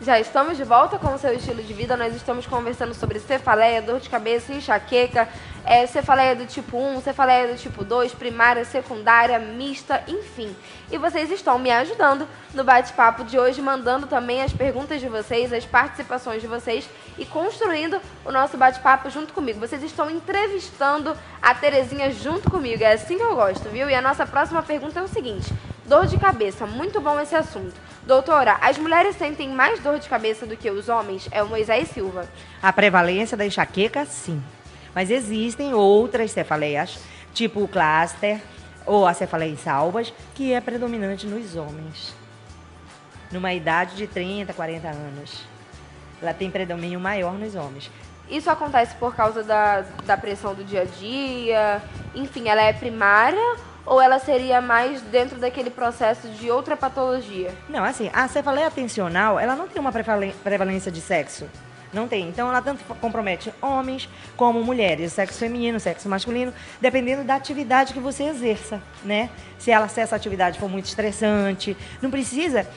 Já estamos de volta com o seu estilo de vida. Nós estamos conversando sobre cefaleia, dor de cabeça, enxaqueca, cefaleia do tipo 1, cefaleia do tipo 2, primária, secundária, mista, enfim. E vocês estão me ajudando no bate-papo de hoje, mandando também as perguntas de vocês, as participações de vocês e construindo o nosso bate-papo junto comigo. Vocês estão entrevistando a Terezinha junto comigo. É assim que eu gosto, viu? E a nossa próxima pergunta é o seguinte: dor de cabeça, muito bom esse assunto. Doutora, as mulheres sentem mais dor de cabeça do que os homens? É o Moisés Silva. A prevalência da enxaqueca, sim. Mas existem outras cefaleias, tipo o cluster ou a cefaleia em salvas, que é predominante nos homens. Numa idade de 30, 40 anos. Ela tem predomínio maior nos homens. Isso acontece por causa da pressão do dia a dia? Enfim, ela é primária ou ela seria mais dentro daquele processo de outra patologia? Não, assim, a cefaleia tensional, ela não tem uma prevalência de sexo. Não tem. Então, ela tanto compromete homens como mulheres, sexo feminino, sexo masculino, dependendo da atividade que você exerça, né? Se essa atividade for muito estressante, não precisa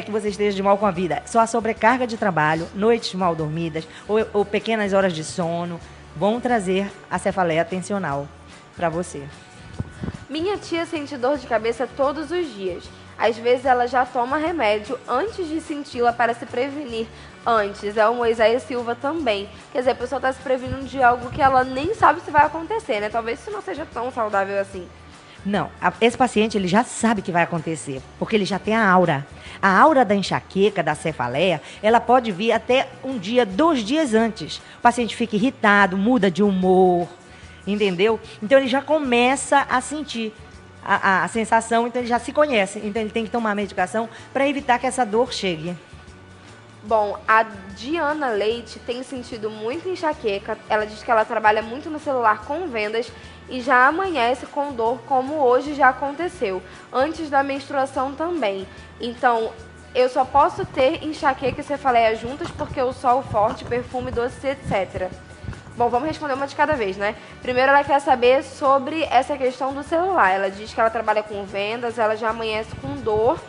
que você esteja de mal com a vida. Só a sobrecarga de trabalho, noites mal dormidas ou pequenas horas de sono vão trazer a cefaleia tensional para você. Minha tia sente dor de cabeça todos os dias. Às vezes ela já toma remédio antes de senti-la para se prevenir antes. É o Moisés Silva também. Quer dizer, a pessoa está se prevenindo de algo que ela nem sabe se vai acontecer, né? Talvez isso não seja tão saudável assim. Não, esse paciente ele já sabe que vai acontecer, porque ele já tem a aura. A aura da enxaqueca, da cefaleia, ela pode vir até um dia, 2 dias antes. O paciente fica irritado, muda de humor, entendeu? Então ele já começa a sentir a sensação, então ele já se conhece. Então ele tem que tomar medicação para evitar que essa dor chegue. Bom, a Diana Leite tem sentido muita enxaqueca. Ela diz que ela trabalha muito no celular com vendas e já amanhece com dor, como hoje já aconteceu. Antes da menstruação também. Então, eu só posso ter enxaqueca e cefaleia juntas porque o sol forte, perfume doce, etc. Bom, vamos responder uma de cada vez, né? Primeiro, ela quer saber sobre essa questão do celular. Ela diz que ela trabalha com vendas, ela já amanhece com dor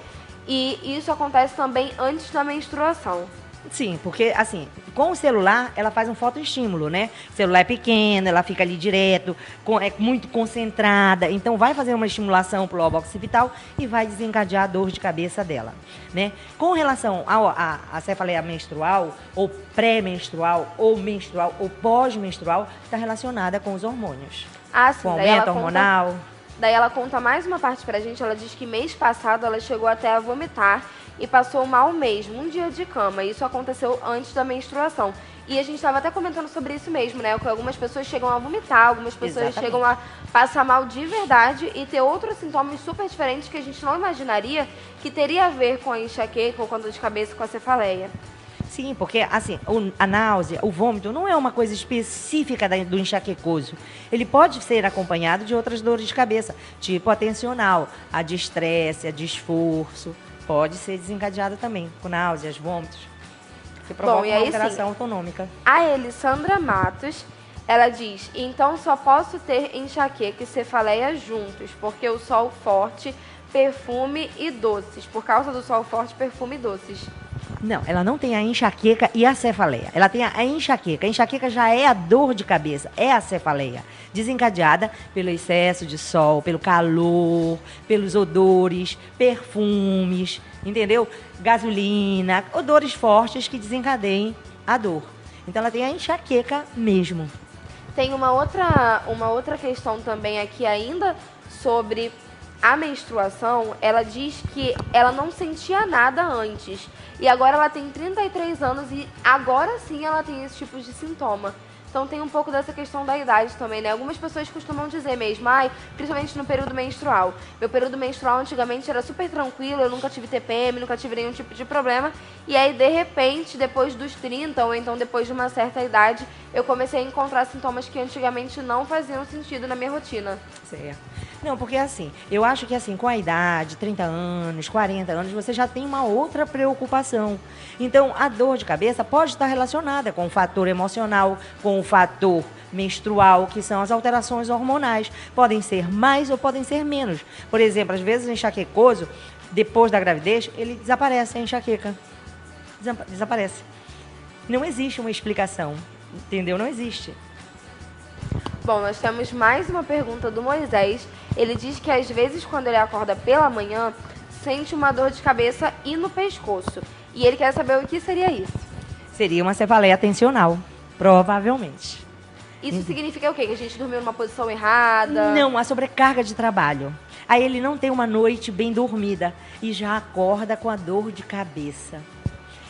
e isso acontece também antes da menstruação. Sim, porque assim, com o celular, ela faz um fotoestímulo, né? O celular é pequeno, ela fica ali direto, é muito concentrada, então vai fazer uma estimulação pro lobo occipital e vai desencadear a dor de cabeça dela, né? Com relação à cefaleia menstrual, ou pré-menstrual, ou menstrual, ou pós-menstrual, está relacionada com os hormônios. Ah, sim, com aumento hormonal. Daí ela conta mais uma parte pra gente. Ela diz que mês passado ela chegou até a vomitar e passou mal mesmo, um dia de cama. Isso aconteceu antes da menstruação. E a gente estava até comentando sobre isso mesmo, né? Que algumas pessoas chegam a vomitar, algumas pessoas Exatamente. chegam a passar mal de verdade e ter outros sintomas super diferentes que a gente não imaginaria que teria a ver com a enxaqueca ou com a dor de cabeça, com a cefaleia. Sim, porque assim, a náusea, o vômito não é uma coisa específica do enxaquecoso. Ele pode ser acompanhado de outras dores de cabeça, tipo a tensional, a de estresse, a de esforço. Pode ser desencadeada também, com náuseas, vômitos. Que provoca uma alteração autonômica. A Elissandra Matos, ela diz: então só posso ter enxaqueca e cefaleia juntos, porque o sol forte, perfume e doces. Por causa do sol forte, perfume e doces. Não, ela não tem a enxaqueca e a cefaleia. Ela tem a enxaqueca. A enxaqueca já é a dor de cabeça, é a cefaleia. Desencadeada pelo excesso de sol, pelo calor, pelos odores, perfumes, entendeu? Gasolina, odores fortes que desencadeiem a dor. Então ela tem a enxaqueca mesmo. Tem uma outra questão também aqui ainda sobre a menstruação. Ela diz que ela não sentia nada antes. E agora ela tem 33 anos e agora sim ela tem esse tipo de sintoma. Então tem um pouco dessa questão da idade também, né? Algumas pessoas costumam dizer mesmo, principalmente no período menstrual. Meu período menstrual antigamente era super tranquilo, eu nunca tive TPM, nunca tive nenhum tipo de problema. E aí, de repente, depois dos 30, ou então depois de uma certa idade, eu comecei a encontrar sintomas que antigamente não faziam sentido na minha rotina. Certo. Não, porque assim, eu acho que assim, com a idade, 30 anos, 40 anos, você já tem uma outra preocupação. Então, a dor de cabeça pode estar relacionada com o fator emocional, com o fator menstrual, que são as alterações hormonais. Podem ser mais ou podem ser menos. Por exemplo, às vezes o enxaquecoso, depois da gravidez, ele desaparece a enxaqueca. desaparece. Não existe uma explicação, entendeu? Não existe. Bom, nós temos mais uma pergunta do Moisés. Ele diz que às vezes quando ele acorda pela manhã, sente uma dor de cabeça e no pescoço. E ele quer saber o que seria isso. Seria uma cefaleia tensional, provavelmente. Isso significa o quê? Que a gente dormiu numa posição errada? Não, a sobrecarga de trabalho. Aí ele não tem uma noite bem dormida e já acorda com a dor de cabeça.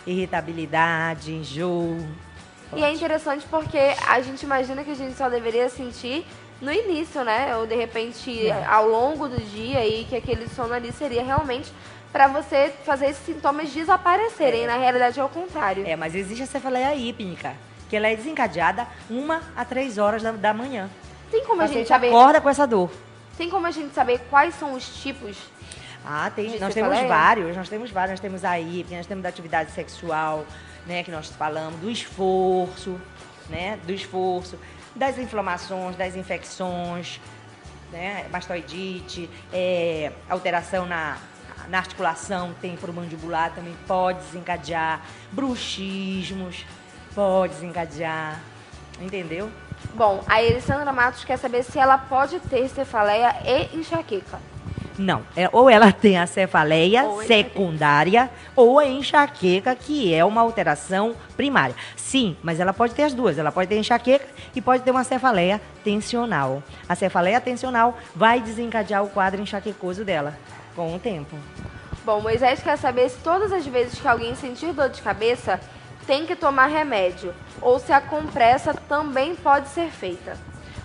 Irritabilidade, enjoo. E é interessante porque a gente imagina que a gente só deveria sentir no início, né? Ou de repente ao longo do dia e que aquele sono ali seria realmente para você fazer esses sintomas desaparecerem. Na realidade é o contrário. Mas existe a cefaleia hípnica, que ela é desencadeada 1 a 3 horas da manhã. Tem como a gente saber? Acorda com essa dor. Tem como a gente saber quais são os tipos? Tem. Nós temos vários. Nós temos a hípnica, nós temos da atividade sexual, né, que nós falamos, do esforço, né, das inflamações, das infecções, né, mastoidite, alteração na articulação temporomandibular também pode desencadear, bruxismos pode desencadear, entendeu? Bom, a Elisandra Matos quer saber se ela pode ter cefaleia e enxaqueca. Não, ou ela tem a cefaleia secundária ou a enxaqueca, que é uma alteração primária. Sim, mas ela pode ter as duas. Ela pode ter enxaqueca e pode ter uma cefaleia tensional. A cefaleia tensional vai desencadear o quadro enxaquecoso dela com o tempo. Bom, Moisés quer saber se todas as vezes que alguém sentir dor de cabeça tem que tomar remédio ou se a compressa também pode ser feita.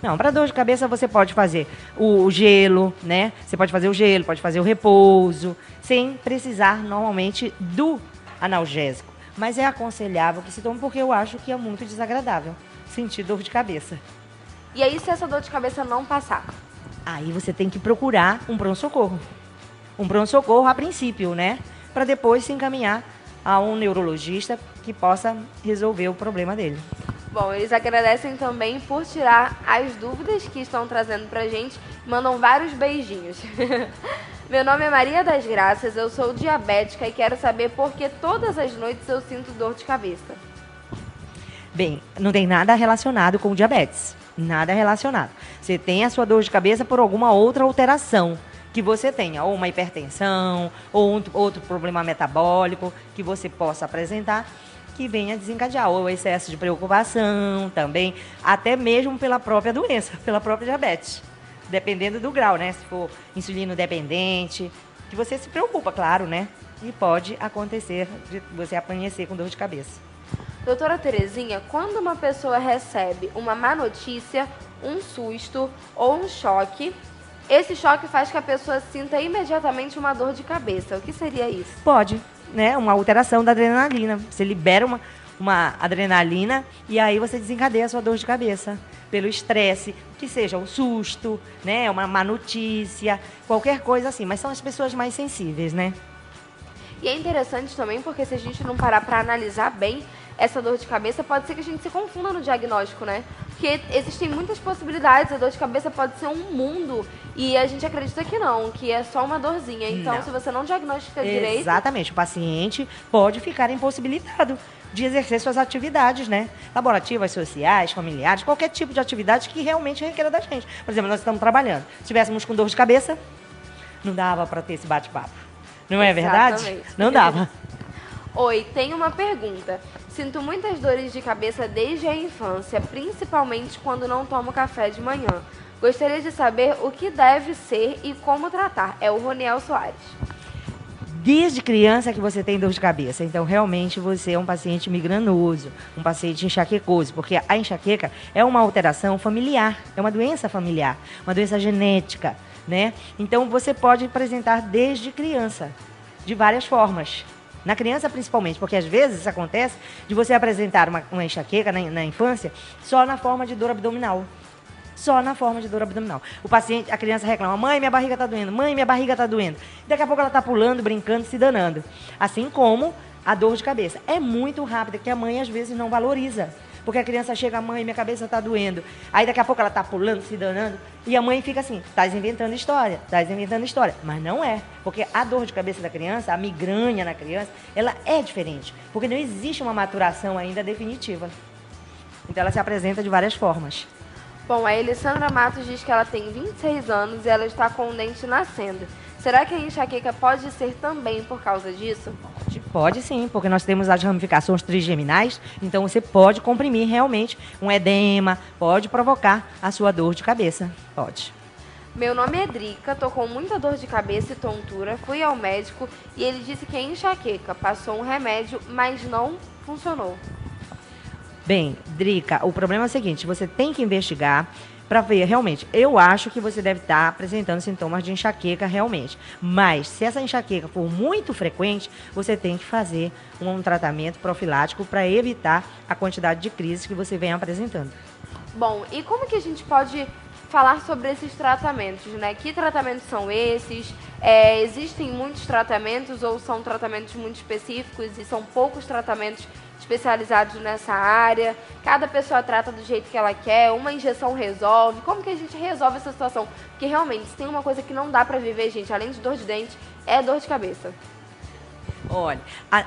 Não, para dor de cabeça você pode fazer o gelo, né? Você pode fazer o gelo, pode fazer o repouso, sem precisar normalmente do analgésico. Mas é aconselhável que se tome porque eu acho que é muito desagradável sentir dor de cabeça. E aí, se essa dor de cabeça não passar? Aí você tem que procurar um pronto-socorro. Um pronto-socorro a princípio, né? Para depois se encaminhar a um neurologista que possa resolver o problema dele. Bom, eles agradecem também por tirar as dúvidas que estão trazendo pra gente. Mandam vários beijinhos. Meu nome é Maria das Graças, eu sou diabética e quero saber por que todas as noites eu sinto dor de cabeça. Bem, não tem nada relacionado com diabetes. Nada relacionado. Você tem a sua dor de cabeça por alguma outra alteração que você tenha, ou uma hipertensão, ou outro problema metabólico que você possa apresentar, que venha desencadear, ou excesso de preocupação também, até mesmo pela própria doença, pela própria diabetes, dependendo do grau, né? Se for insulino dependente, que você se preocupa, claro, né? E pode acontecer de você amanhecer com dor de cabeça. Doutora Terezinha, quando uma pessoa recebe uma má notícia, um susto ou um choque, esse choque faz que a pessoa sinta imediatamente uma dor de cabeça. O que seria isso? Pode, né? Uma alteração da adrenalina. Você libera uma adrenalina e aí você desencadeia a sua dor de cabeça. Pelo estresse, que seja um susto, né? Uma má notícia, qualquer coisa assim. Mas são as pessoas mais sensíveis, né? E é interessante também porque se a gente não parar para analisar bem essa dor de cabeça, pode ser que a gente se confunda no diagnóstico, né? Porque existem muitas possibilidades, a dor de cabeça pode ser um mundo e a gente acredita que não, que é só uma dorzinha. Então, se você não diagnostica direito... Exatamente, o paciente pode ficar impossibilitado de exercer suas atividades, né? Laborativas, sociais, familiares, qualquer tipo de atividade que realmente requer da gente. Por exemplo, nós estamos trabalhando. Se estivéssemos com dor de cabeça, não dava para ter esse bate-papo. Não é verdade? Não dava. Oi, tenho uma pergunta. Sinto muitas dores de cabeça desde a infância, principalmente quando não tomo café de manhã. Gostaria de saber o que deve ser e como tratar. É o Roniel Soares. Desde criança que você tem dor de cabeça, então realmente você é um paciente migranoso, um paciente enxaquecoso, porque a enxaqueca é uma alteração familiar, é uma doença familiar, uma doença genética, né? Então você pode apresentar desde criança, de várias formas. Na criança principalmente, porque às vezes isso acontece de você apresentar uma enxaqueca na infância só na forma de dor abdominal. Só na forma de dor abdominal. A criança reclama, mãe, minha barriga está doendo, mãe, minha barriga está doendo. Daqui a pouco ela está pulando, brincando, se danando. Assim como a dor de cabeça. É muito rápida, que a mãe às vezes não valoriza. Porque a criança chega, mãe, minha cabeça tá doendo. Aí daqui a pouco ela tá pulando, se danando, e a mãe fica assim, tá inventando história, tá inventando história. Mas não é, porque a dor de cabeça da criança, a migrânia na criança, ela é diferente, porque não existe uma maturação ainda definitiva. Então ela se apresenta de várias formas. Bom, a Elissandra Matos diz que ela tem 26 anos e ela está com o dente nascendo. Será que a enxaqueca pode ser também por causa disso? Pode sim, porque nós temos as ramificações trigeminais, então você pode comprimir realmente um edema, pode provocar a sua dor de cabeça, pode. Meu nome é Drica, tô com muita dor de cabeça e tontura, fui ao médico e ele disse que é enxaqueca, passou um remédio, mas não funcionou. Bem, Drica, o problema é o seguinte, você tem que investigar para ver realmente. Eu acho que você deve estar apresentando sintomas de enxaqueca realmente. Mas se essa enxaqueca for muito frequente, você tem que fazer um tratamento profilático para evitar a quantidade de crises que você vem apresentando. Bom, e como que a gente pode falar sobre esses tratamentos, né? Que tratamentos são esses? Existem muitos tratamentos ou são tratamentos muito específicos e são poucos tratamentos especializados nessa área? Cada pessoa trata do jeito que ela quer, uma injeção resolve. Como que a gente resolve essa situação? Porque realmente, se tem uma coisa que não dá pra viver, gente, além de dor de dente, é dor de cabeça. Olha,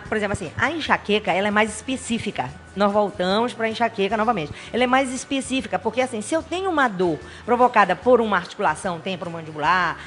por exemplo assim, a enxaqueca, ela é mais específica. Nós voltamos para a enxaqueca novamente. Ela é mais específica, porque assim, se eu tenho uma dor provocada por uma articulação temporomandibular,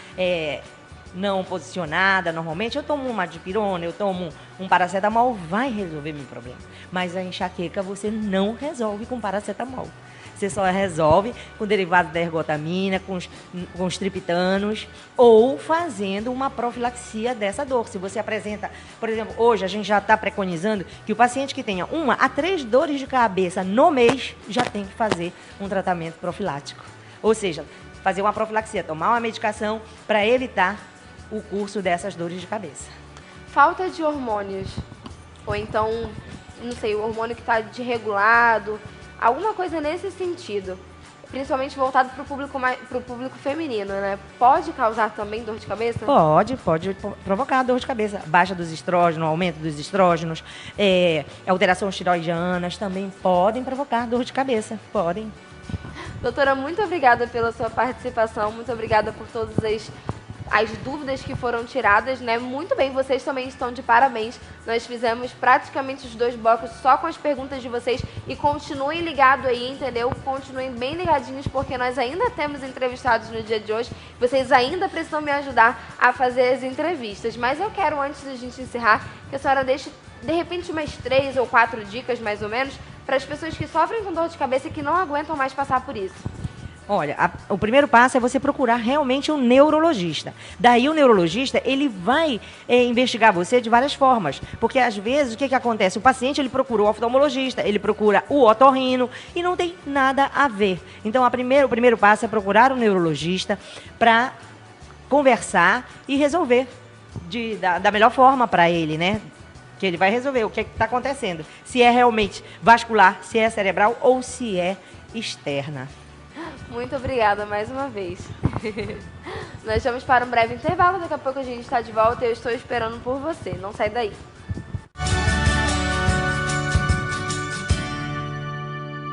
não posicionada normalmente, eu tomo uma dipirona, eu tomo um paracetamol, vai resolver meu problema. Mas a enxaqueca você não resolve com paracetamol. Você só resolve com derivados da ergotamina, com os triptanos, ou fazendo uma profilaxia dessa dor. Se você apresenta, por exemplo, hoje a gente já está preconizando que o paciente que tenha 1 a 3 dores de cabeça no mês já tem que fazer um tratamento profilático. Ou seja, fazer uma profilaxia, tomar uma medicação para evitar o curso dessas dores de cabeça. Falta de hormônios, ou então, não sei, o hormônio que está desregulado, alguma coisa nesse sentido, principalmente voltado para o público feminino, né? Pode causar também dor de cabeça? Pode provocar dor de cabeça. Baixa dos estrógenos, aumento dos estrógenos, alterações tiroidianas também podem provocar dor de cabeça, podem. Doutora, muito obrigada pela sua participação, muito obrigada por todas as dúvidas que foram tiradas, né? Muito bem, vocês também estão de parabéns. Nós fizemos praticamente os 2 blocos só com as perguntas de vocês e continuem ligados aí, entendeu? Continuem bem ligadinhos, porque nós ainda temos entrevistados no dia de hoje. Vocês ainda precisam me ajudar a fazer as entrevistas. Mas eu quero, antes da gente encerrar, que a senhora deixe, de repente, umas 3 ou 4 dicas, mais ou menos, para as pessoas que sofrem com dor de cabeça e que não aguentam mais passar por isso. Olha, o primeiro passo é você procurar realmente um neurologista. Daí o neurologista, ele vai investigar você de várias formas. Porque às vezes, o que acontece? O paciente, ele procura o oftalmologista, ele procura o otorrino e não tem nada a ver. Então, o primeiro passo é procurar um neurologista para conversar e resolver da melhor forma para ele, né? Que ele vai resolver o que está acontecendo. Se é realmente vascular, se é cerebral ou se é externa. Muito obrigada mais uma vez. Nós vamos para um breve intervalo, daqui a pouco a gente está de volta e eu estou esperando por você. Não sai daí.